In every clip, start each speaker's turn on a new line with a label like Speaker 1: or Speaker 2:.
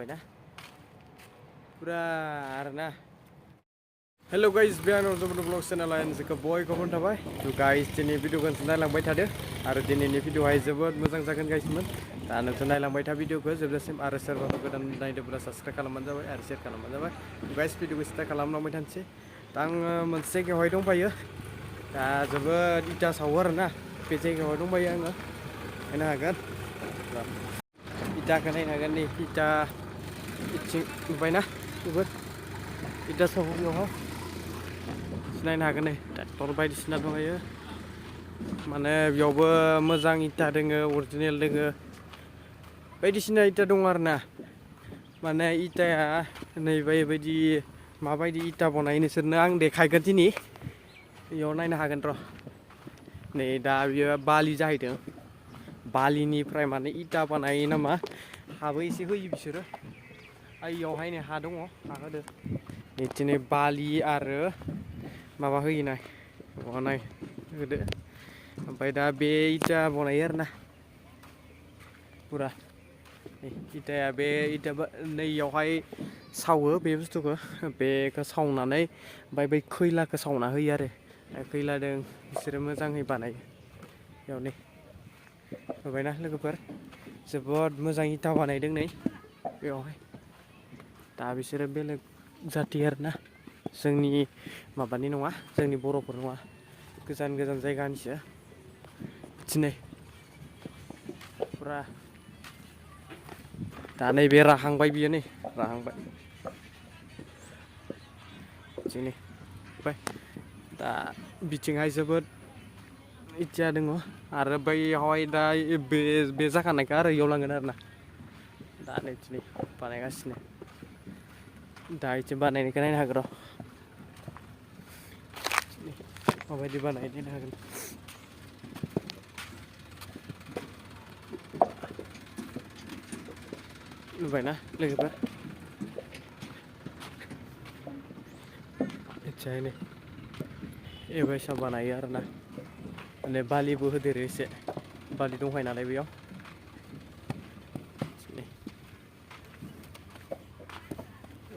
Speaker 1: नुबायना पुरा आरोना hello guys बियानो जबरदस्त ब्लग चेनेल आयनजों बयखौबो थाबाय तो गाइस दिनै भिडिअखौ नायलांबाय थादो आरो दिनैनि भिडिअआहाय जोबोद मोजां जागोन गाइसमोन दा नोंसोर नायलांबाय था भिडिअखौ जोबजासिम आरो सोरबाफोर गोदान नायदोंब्ला साबस्क्राइब खालामबानो जाबाय आरो शेयार खालामबानो जाबाय गाइस भिडिअखौ स्टार्ट खालामलांबाय थानोसै दा आङो मोनसे जायगायावहाय दंफायो दा जोबोद इटा सावो आरोना बे जायगायावहाय दंफायो आङो नायनो हागोन इटाखौ नायनो हागोन नै इटा इथिं नुबायना जोबोद इटा सावो बेवहाय नायनो हागोन नै ट्रेक्टर बायदिसिना दंहायो माने बेयावबो मोजां इटा दोङो अरिजिनेल दोङो बायदिसिना इटा दङ आरोना माने इटाया नै बेबायदि माबायदि इटा बनायो नोंसोरनो आं देखायगोन दिनै बेयाव नायनो हागोन र' नै दा बियो बालि जाहैदों बालिनिफ्राय माने इटा बानायो नामा हाबो एसे होयो बिसोरो इयावहाय नै हा दङ हा होदो बिदिनो बालि आरो माबा होयोना नाय होदो ओमफ्राय दा बे इटा बनायो आरोना पुरा इटाया बे इटा नैयावहाय सावो बे बुस्थुखौ बेखौ सावनानै ओमफ्राय बै खैलाखौ सावना होयो आरो खैलादों बिसोरो मोजाङै बानायो बेयाव नै नुबायना लोगोफोर जोबोद मोजां इटा बानायदों नै बेवहाय दा बिसोरो बेलेग जाथि आरोना जोंनि माबानि नङा जोंनि बर'फोर नङा गोजान गोजान जायगानिसो बिदिनो पुरा दा नैबे राहांबाय बियो नै राहांबाय बिदिनो ओमफ्राय दा बिथिंहाय जोबोद इटा दङ आरो बैयावहाय दा बे जाखानायखौ आरो इयाव लांगोन आरोना दा नै दिनै बानायगासिनो दा इथिं बानायनायखौ नायनो हागोन र' माबायदि बानायो नायनो हागोन नुबायना लोगोफोर इथिंहाय नै एबायसा बानायो आरोना माने बालिबो होदेरो एसे बालि दंखायो नालाय बेयाव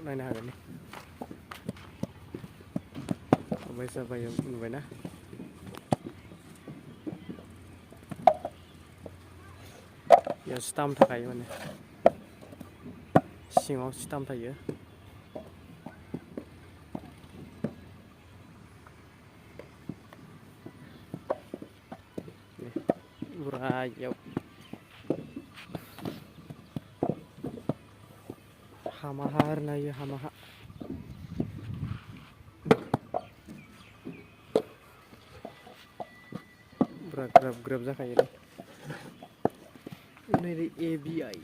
Speaker 1: नायनो हागोन अबायसा बायो नुबायना बेयाव स्टाम्प थाखायो माने सिङाव स्टाम्प थायो पुरा इयाव हामा हा आरोना इयो हामा हा पुरा ग्राब ग्राब जाखायो नै ABI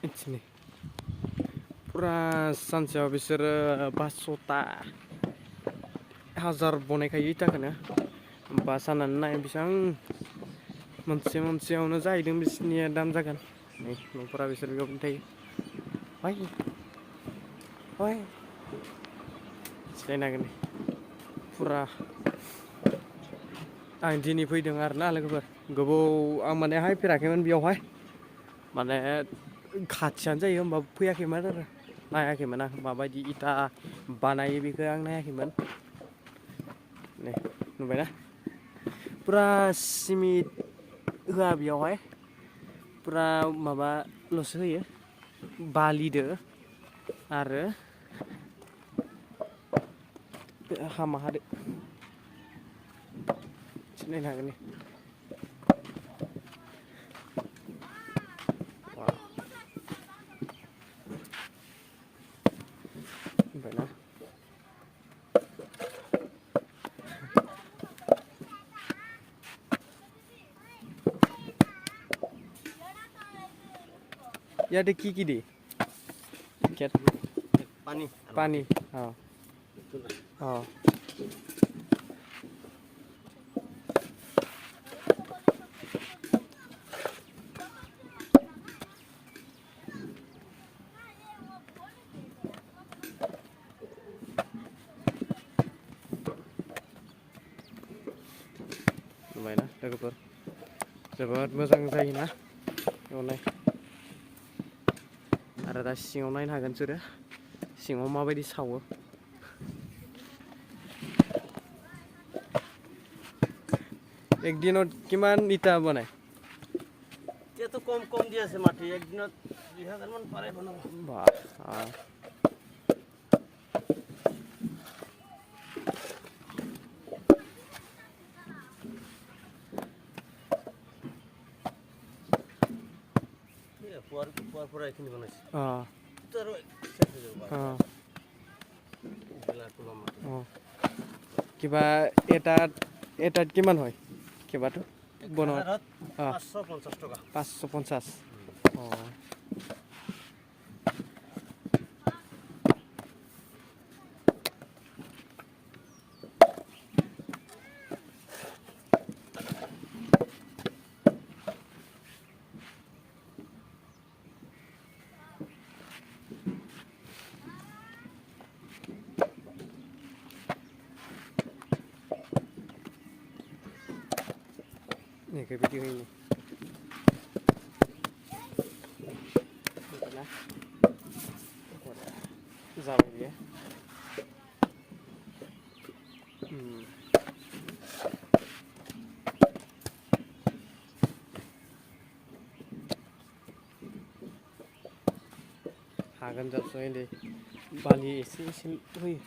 Speaker 1: इथिनै पुरा सानसेयाव बिसोरो 500ता हाजार बनायखायो इटाखौनो होमबा साननानै नाय बेसेबां मोनसेयावनो जाहैदों बिसोरनिया दाम जागोन नै न'फोरा बिसोर बेयावनो थायो हाय हाय सिनायनो हागोन पुरा आं दिनै फैदों आरोना लोगोफोर गोबाव आं माने हायफेराखैमोन बेयावहाय माने खाथियानो जायो होमबाबो फैयाखैमोन आरो नायाखैमोन आं माबायदि इटा बानायो बेखौ आं नायाखैमोन नै नुबायना पुरा सिमेन्ट होआ बेयावहाय पुरा माबाल'सो होयो बालिदो आरो हामा हादो नायनो हागोन नै नुबायना ইয়াতে কি দি
Speaker 2: পানি
Speaker 1: পানি नुबायना लोगोफोर जोबोद मोजां जायोना एवनाय आरो दा सिङाव नायनो हागोन नोंसोरो सिङाव माबायदि सावो एक दिনত किमान इटा बानाय
Speaker 2: এতিয়াতো কম কম দি আছে মাটি একদিনত 2000 মান পাৰে বনাব
Speaker 1: বাহ
Speaker 2: পুৱাৰ পৰা এইখিনি বনাইছে
Speaker 1: কিবা এটাত কিমান হয় কিবাটো বনোৱা
Speaker 2: 550 টকা
Speaker 1: 550 Nih kayak video ini. Nah, jauh dia. Hagan jatuh ini Bali isi wih.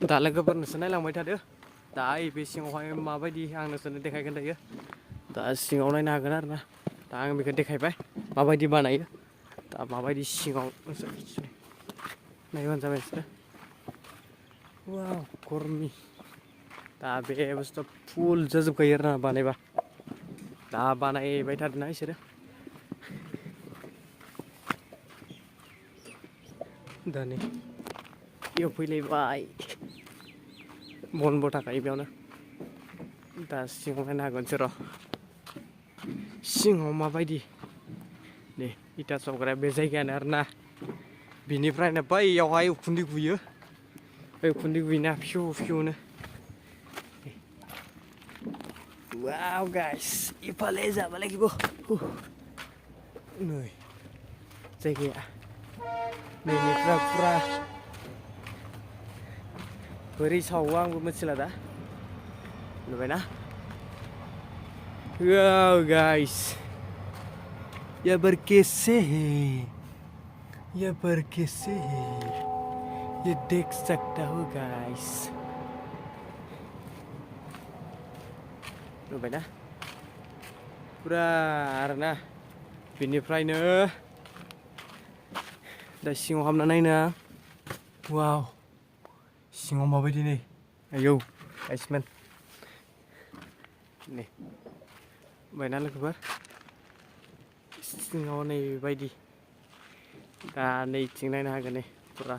Speaker 1: दा लोगोफोर नोंसोर नायलांबाय थादो दा बे सिङावहाय माबायदि आं नोंसोरनो देखायगोन दायो दा सिङाव नायनो हागोन आरो ना दा आं बेखौ देखायबाय माबायदि बानायो दा माबायदि सिङाव नोंसोर नायबानो जाबाय नोंसोरो वाव गरमनि दा बे बुस्थुआ फुल जाजोबखायो आरो ना बानायबा दा बानायबाय थादोंना बिसोरो दा नै बेयाव फैलायबाय बनबो थाखायो बेयावनो दा सिङाव नायनो हागोन नोंसोर सिङाव माबायदि नै इटा सावग्राया बे जायगायानो आरो ना बिनिफ्रायनो बैयावहाय उखुन्दै गुयो बे उखुन्दै गुयोना फिउ फिउनो वाव गाइस इफाले जाबा লাগিব नै जायगाया नैनिफ्राय पुरा बोरै सावो आंबो मिथिला दा नुबायना वाव गाइस ये पर कैसे है ये देख सकता हो गाइस नुबायना पुरा आरोना बिनिफ्रायनो दा सिङाव हाबना नायनो वाव सिङाव माबायदि नै आयौ गाइसमेन नै बायना लोगोफोर सिङाव नै बायदि दा नैथिं नायनो हागोन नै पुरा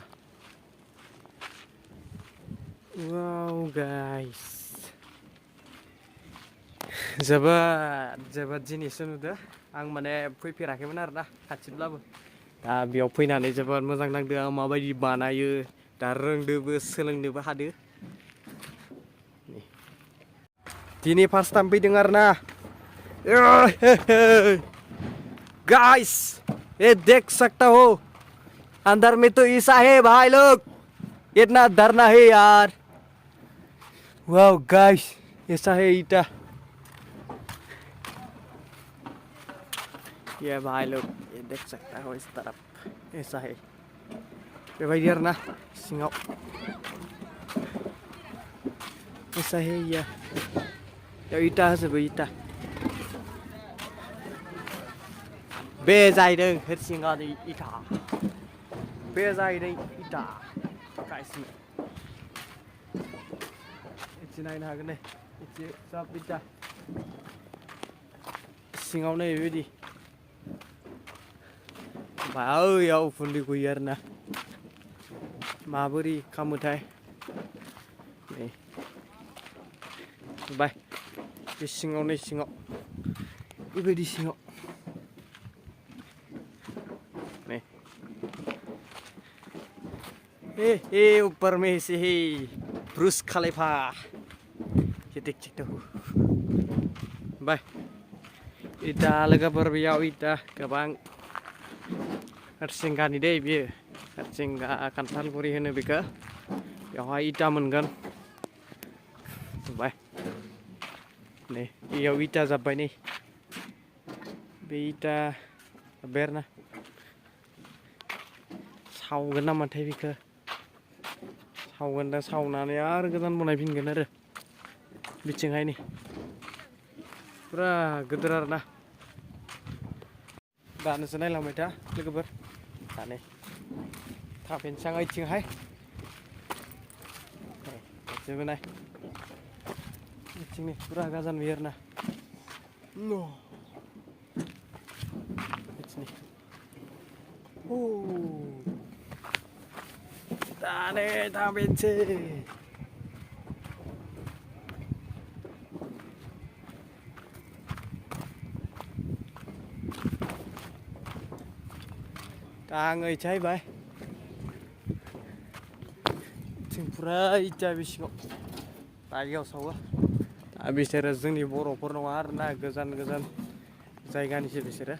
Speaker 1: वाव गाइस जोबोद जिनिस नुदो आं माने फैफेराखैमोन आरो ना खाथिब्लाबो दा बेयाव फैनानै जोबोद मोजां नांदो आं माबायदि बानायो दा रोंदोबो सोलोंनोबो हादो दिनै फार्स्ट टाइम फैदों आरो ना गाइस ये देख सकता हो अंदर में तो ईसा है भाई लोग इतना डरना है यार वाह गाइस ऐसा है ईटा ये भाई लोग ये देख सकता हो इस तरफ ऐसा है बेबायदि आरो ना सिङाव ऐसा है ये इटा होजोबो इटा बे जाहैदों सिङाव इटा बे जाहैदों इटा गाइसनो इथि नायनो हागोन नै इथि सब इटा सिङाव नै बेबायदि ओमफ्राय ओयाव उखुन्दै गयो आरो ना माबोरै खालामोथाय नै बाय बे सिङाव नै सिङाव बेबायदि सिङाव नै हे ऊपर में से ही ब्रुस खलीफा ये देख सकते हो बाय इटा लोगोफोर बेयाव इटा गोबां हरसिंगानि दै बियो हरसिंगा खान्थालगुरि होनो बेखौ बेवहाय इटा मोनगोन बाय नै बेयाव इटा जाब्बाय नै बे इटा जाब्बाय आरोना सावगोन नामाथाय बेखौ सावगोन दा सावनानै आरो गोदान बनायफिनगोन आरो बिथिंहाय नै पुरा गिदिर आरोना दानोसो नायलांबाय था लोगोफोर दानो थाफिनसै आं ओइथिंहाय जेबो नाय बिथिंनि पुरा गाजान बियो आरोना बिथिंनि दानो थाफिनसै दा आं ओइथिंहायबाय जों पुरा इटा बे सिङाव बारियाव सावो दा बिसोरो जोंनि बर'फोर नङा आरोना गोजान गोजान जायगानिसो बिसोरो